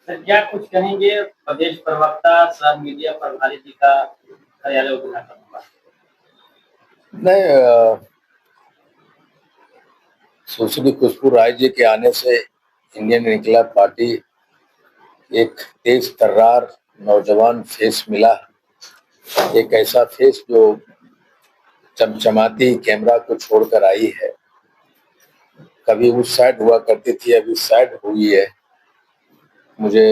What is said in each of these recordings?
Sir, क्या कुछ कहेंगे प्रदेश प्रवक्ता सह मीडिया प्रभारी जी का कार्यालय उद्घाटन हुआ? नहीं, सुश्री खुशबू राय जी के आने से इंडियन इनकलाब पार्टी एक तेज तर्रार नौजवान फेस मिला, एक ऐसा फेस जो चमचमाती कैमरा को छोड़कर आई है। कभी उस साइड हुआ करती थी, अभी साइड हुई है। मुझे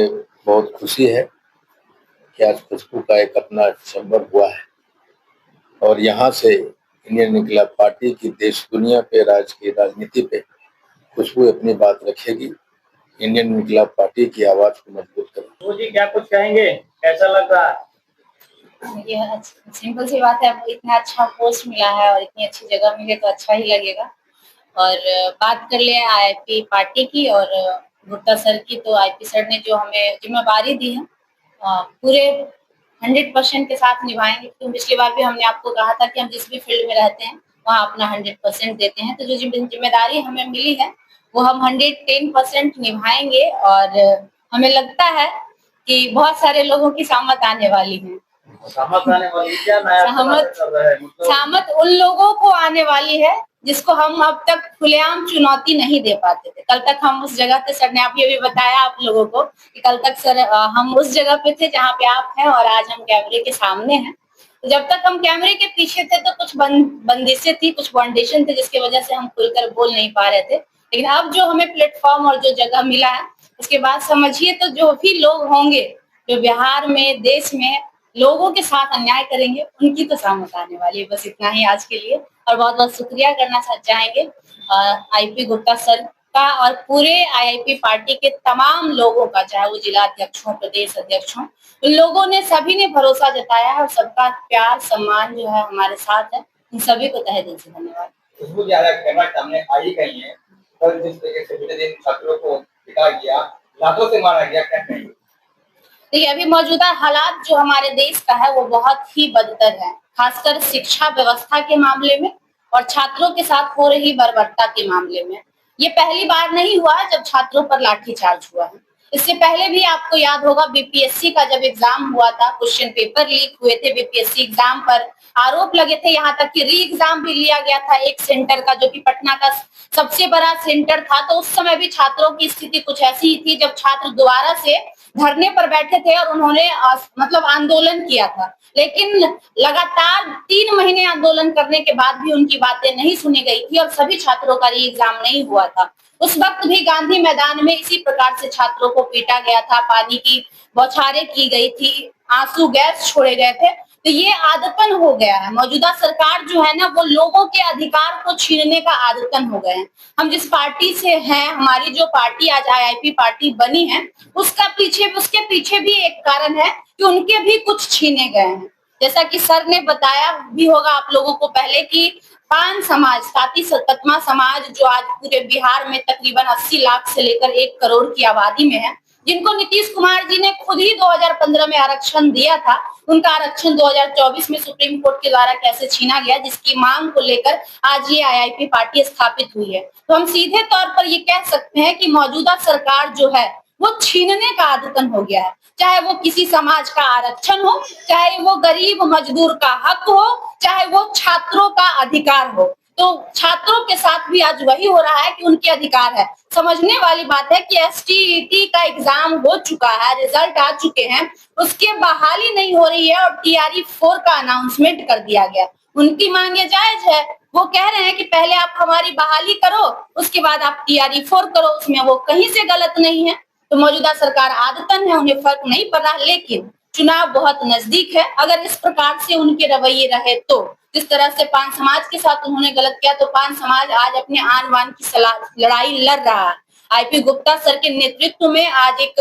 बहुत खुशी है कि आज खुशबू का एक अपना चैम्बर हुआ है और यहाँ से इंडियन इनकलाब पार्टी की देश दुनिया पे राजनीति पे खुशबू अपनी बात रखेगी, इंडियन इनकलाब पार्टी की आवाज को मजबूत करेगी। वो जी क्या कुछ कहेंगे, कैसा लग रहा है? ये सिंपल सी बात है, इतना अच्छा पोस्ट मिला है और इतनी अच्छी जगह मिले तो अच्छा ही लगेगा। और बात कर ले आईआईपी पार्टी की और गुप्ता सर की, तो आईपी सर ने जो हमें जिम्मेदारी दी है पूरे 100% के साथ निभाएंगे। तो पिछली बार भी हमने आपको कहा था कि हम जिस भी फील्ड में रहते हैं वहाँ अपना 100% देते हैं। तो जो जिम्मेदारी हमें मिली है वो हम 110% निभाएंगे और हमें लगता है कि बहुत सारे लोगों की सामत आने वाली है। सामत आने वाली क्या नया सामत उन लोगों को आने वाली है जिसको हम अब तक खुलेआम चुनौती नहीं दे पाते थे। कल तक हम उस जगह पे, सर ने आप ये भी बताया आप लोगों को कि कल तक सर हम उस जगह पे थे जहाँ पे आप हैं और आज हम कैमरे के सामने हैं। तो जब तक हम कैमरे के पीछे थे तो कुछ बंदिशें थी, कुछ बाउंडेशन थे जिसकी वजह से हम खुलकर बोल नहीं पा रहे थे। लेकिन अब जो हमें प्लेटफॉर्म और जो जगह मिला है उसके बाद समझिए तो जो भी लोग होंगे जो बिहार में, देश में लोगों के साथ अन्याय करेंगे उनकी तो सामत आने वाली है। बस इतना ही आज के लिए, और बहुत बहुत शुक्रिया करना चाहेंगे आईपी गुप्ता सर का और पूरे आईआईपी पार्टी के तमाम लोगों का, चाहे वो जिला अध्यक्ष हो, प्रदेश अध्यक्ष हो। उन लोगों ने, सभी ने भरोसा जताया है और सबका प्यार सम्मान जो है हमारे साथ है। इन सभी को तहे दिल से धन्यवाद। खुशबू ज्यादा कैमरा सामने आई गई है, कल जिस तरीके से बीते दिन छात्रों को पिटा गया, लातों से मारा गया, क्या कहेंगे? देखिए, अभी मौजूदा हालात जो हमारे देश का है वो बहुत ही बदतर है, खासकर शिक्षा व्यवस्था के मामले में और छात्रों के साथ हो रही बर्बरता के मामले में। ये पहली बार नहीं हुआ है जब छात्रों पर लाठीचार्ज हुआ है। इससे पहले भी आपको याद होगा बीपीएससी का जब एग्जाम हुआ था, क्वेश्चन पेपर लीक हुए थे बीपीएससी एग्जाम पर, आरोप लगे थे, यहाँ तक कि री एग्जाम भी लिया गया था एक सेंटर का जो कि पटना का सबसे बड़ा सेंटर था। तो उस समय भी छात्रों की स्थिति कुछ ऐसी ही थी जब छात्र दोबारा से धरने पर बैठे थे और उन्होंने मतलब आंदोलन किया था। लेकिन लगातार 3 महीने आंदोलन करने के बाद भी उनकी बातें नहीं सुनी गई थी और सभी छात्रों का री एग्जाम नहीं हुआ था। उस वक्त भी गांधी मैदान में इसी प्रकार से छात्रों को पीटा गया था, पानी की बौछारें की गई थी, आंसू गैस छोड़े गए थे। तो ये आदतन हो गया है। मौजूदा सरकार जो है ना वो लोगों के अधिकार को छीनने का आदतन हो गए हैं। हम जिस पार्टी से हैं, हमारी जो पार्टी आज आईआईपी पार्टी बनी है, उसके पीछे भी एक कारण है कि उनके भी कुछ छीने गए हैं। जैसा कि सर ने बताया भी होगा आप लोगों को पहले कि पान समाज, साथी सतमा समाज जो आज पूरे बिहार में तकरीबन 80 लाख से लेकर 1 करोड़ की आबादी में है, जिनको नीतीश कुमार जी ने खुद ही 2015 में आरक्षण दिया था, उनका आरक्षण 2024 में सुप्रीम कोर्ट के द्वारा कैसे छीना गया, जिसकी मांग को लेकर आज ये आईआईपी पार्टी स्थापित हुई है। तो हम सीधे तौर पर ये कह सकते हैं कि मौजूदा सरकार जो है वो छीनने का आदतन हो गया है। चाहे वो किसी समाज का आरक्षण हो, चाहे वो गरीब मजदूर का हक हो, चाहे वो छात्रों का अधिकार हो। तो छात्रों के साथ भी आज वही हो रहा है कि उनके अधिकार है। समझने वाली बात है कि एसटीईटी का एग्जाम हो चुका है, रिजल्ट आ चुके हैं, उसके बहाली नहीं हो रही है और टीआरई 4 का अनाउंसमेंट कर दिया गया। उनकी मांगे जायज है, वो कह रहे हैं कि पहले आप हमारी बहाली करो, उसके बाद आप टीआरई 4 करो, उसमें वो कहीं से गलत नहीं है। तो मौजूदा सरकार आदतन है, उन्हें फर्क नहीं पड़ रहा, लेकिन चुनाव बहुत नजदीक है। अगर इस प्रकार से उनके रवैये रहे तो, जिस तरह से पान समाज के साथ उन्होंने गलत किया, तो पान समाज आज अपने आन बान की लड़ाई लड़ रहा है। आईपी गुप्ता सर के नेतृत्व में आज एक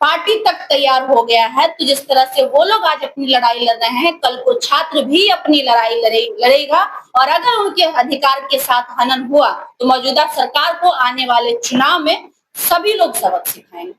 पार्टी तक तैयार हो गया है। तो जिस तरह से वो लोग आज अपनी लड़ाई लड़ रहे हैं, कल को छात्र भी अपनी लड़ाई लड़ेगा और अगर उनके अधिकार के साथ हनन हुआ तो मौजूदा सरकार को आने वाले चुनाव में सभी लोग सबक सिखाएंगे।